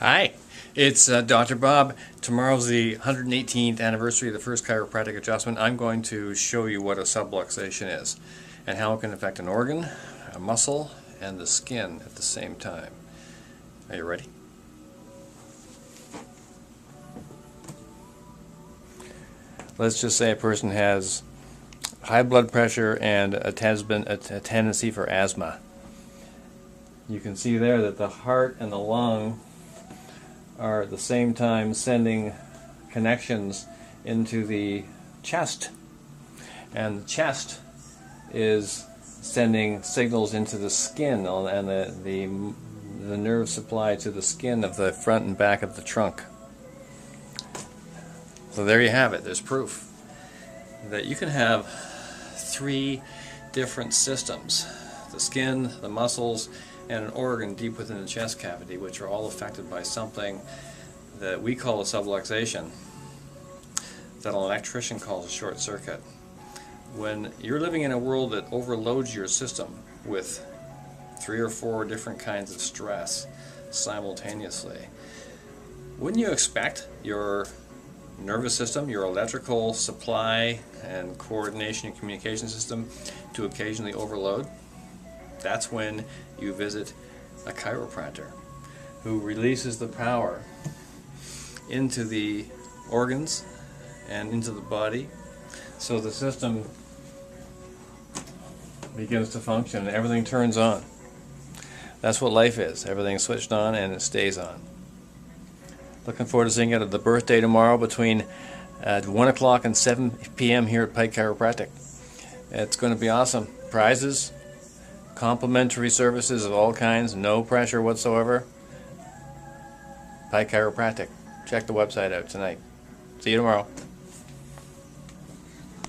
Hi, it's Dr. Bob. Tomorrow's the 118th anniversary of the first chiropractic adjustment. I'm going to show you what a subluxation is and how it can affect an organ, a muscle, and the skin at the same time. Are you ready? Let's just say a person has high blood pressure and a tendency for asthma. You can see there that the heart and the lung are at the same time sending connections into the chest, and the chest is sending signals into the skin and the nerve supply to the skin of the front and back of the trunk. So there you have it. There's proof that you can have three different systems: the skin, the muscles, and an organ deep within the chest cavity, which are all affected by something that we call a subluxation, that an electrician calls a short circuit. When you're living in a world that overloads your system with 3 or 4 different kinds of stress simultaneously, wouldn't you expect your nervous system, your electrical supply and coordination and communication system to occasionally overload? That's when you visit a chiropractor who releases the power into the organs and into the body, so the system begins to function and everything turns on. That's what life is. Everything's switched on and it stays on. Looking forward to seeing you at the birthday tomorrow between 1 o'clock and 7 p.m. here at Pike Chiropractic. It's going to be awesome. Prizes, complimentary services of all kinds, no pressure whatsoever. Pike Chiropractic. Check the website out tonight. See you tomorrow.